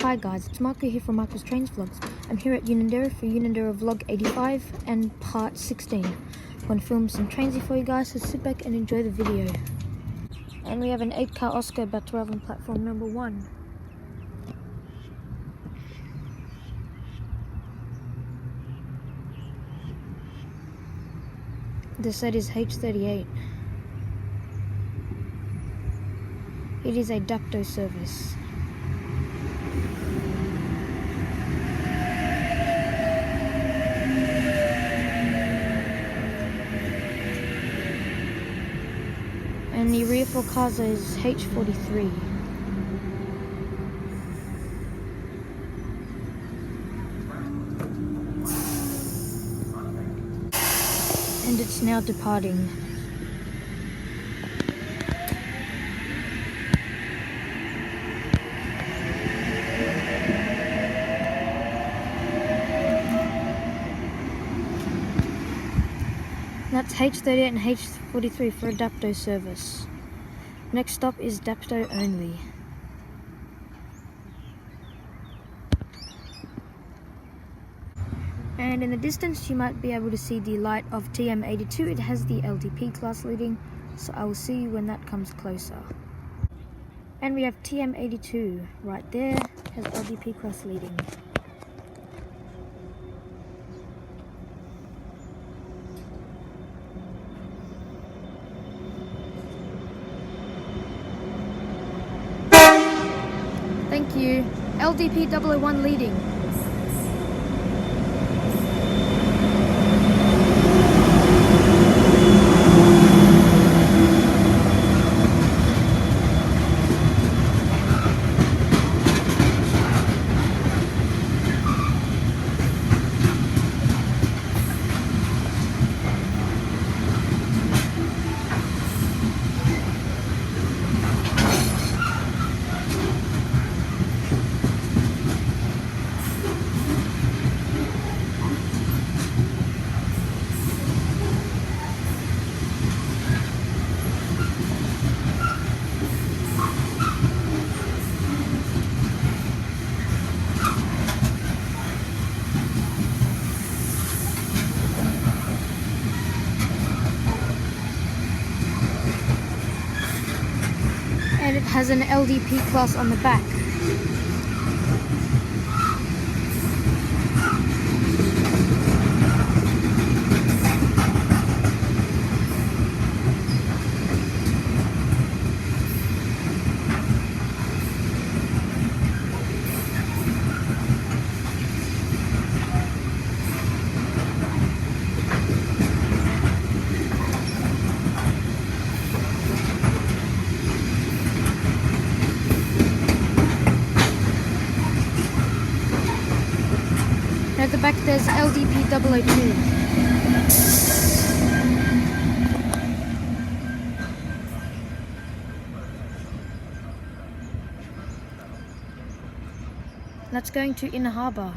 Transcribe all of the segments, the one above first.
Hi guys, it's Marco here from Marco's Trains Vlogs. I'm here at Unanderra for Unanderra Vlog 85 and part 16. I'm going to film some trainsy for you guys, so sit back and enjoy the video. And we have an 8-car Oscar about to arrive on platform number 1. The set is H38. It is a ducto service. And the rear for cars is H43. And it's now departing. That's H38 and H43 for a ducto service. Next stop is ducto only. And in the distance you might be able to see the light of TM82. It has the LDP class leading, so I will see you when that comes closer. And we have TM82 right there, has LDP class leading. Thank you. LDP001 leading. And it has an LDP class on the back. And at the back there's LDP002. That's going to Inner Harbour.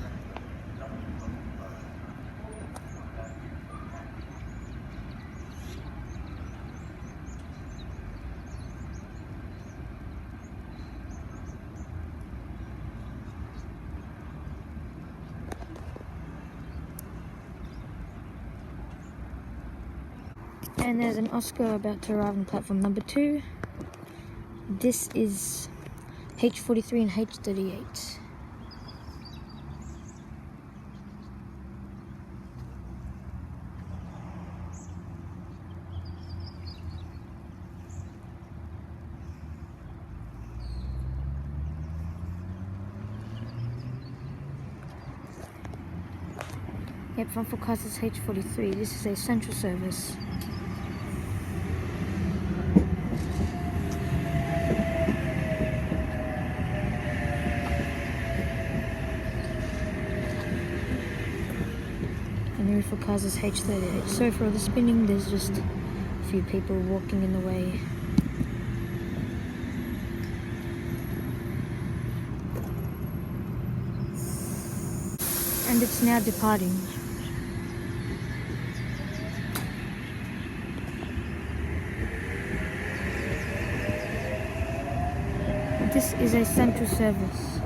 And there's an Oscar about to arrive on platform number 2. This is H43 and H38. Yep, front for cars is H43. This is a central service. And the rear for cars is H38. Sorry for all the spinning, there's just a few people walking in the way. And it's now departing. This is a central service.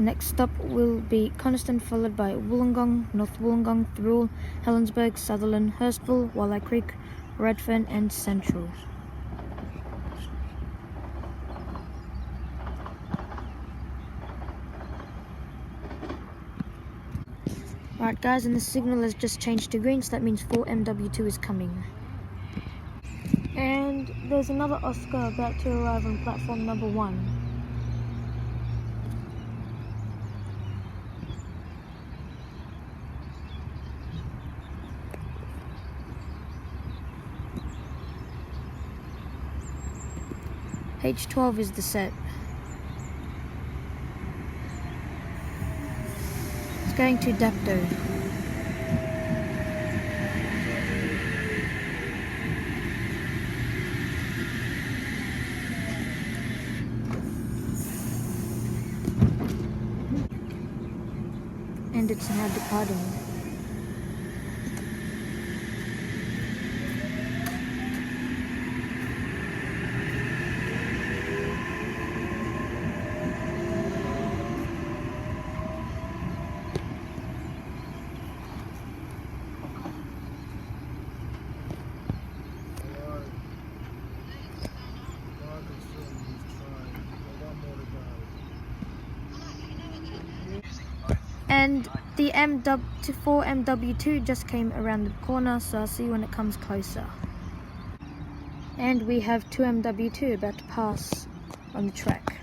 Next stop will be Coniston, followed by Wollongong, North Wollongong, Thirroul, Helensburgh, Sutherland, Hurstville, Walleye Creek, Redfern and Central. Alright guys, and the signal has just changed to green, so that means 4MW2 is coming. And there's another Oscar about to arrive on platform number 1. H12 is the set. It's going to Dapto. And it's now departing. And the 4MW2 just came around the corner, so I'll see you when it comes closer. And we have 2MW2 about to pass on the track.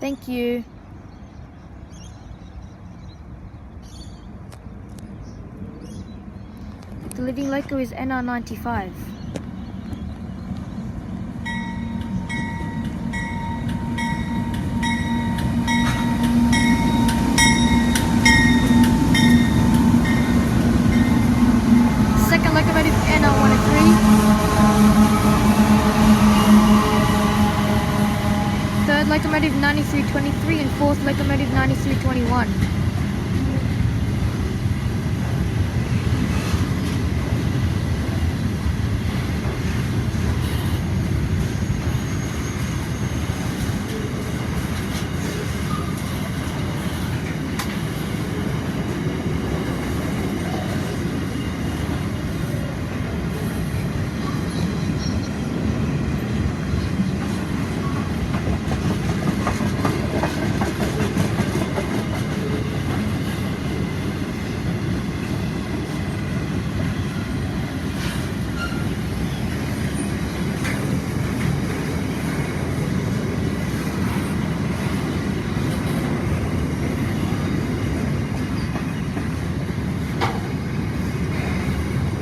Thank you. The living loco is NR95. Second locomotive NR103. Third locomotive 9323 and fourth locomotive 9321.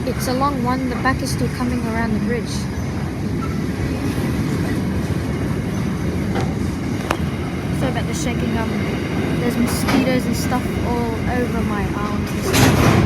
It's a long one, the back is still coming around the bridge. Sorry about the shaking, there's mosquitoes and stuff all over my arms and stuff.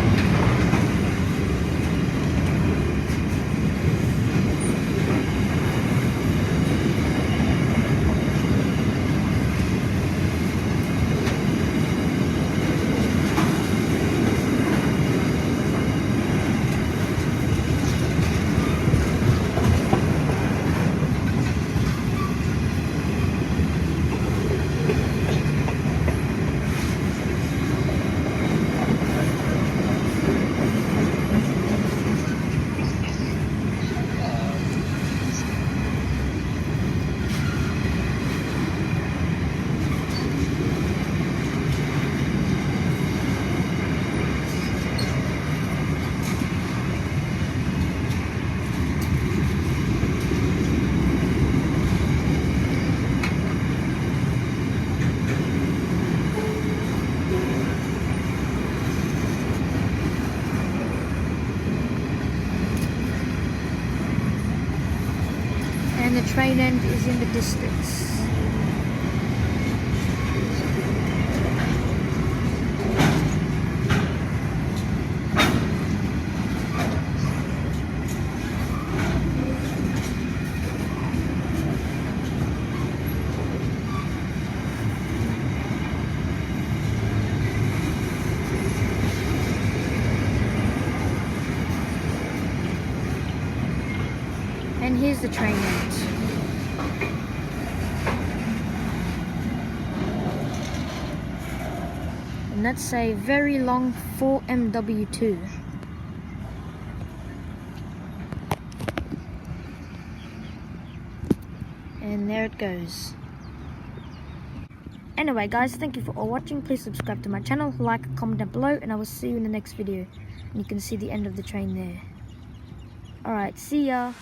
And the train end is in the distance. And here's the train end. And that's a very long 4MW2. And there it goes. Anyway guys, thank you for all watching. Please subscribe to my channel, like, comment down below, and I will see you in the next video. And you can see the end of the train there. Alright, see ya!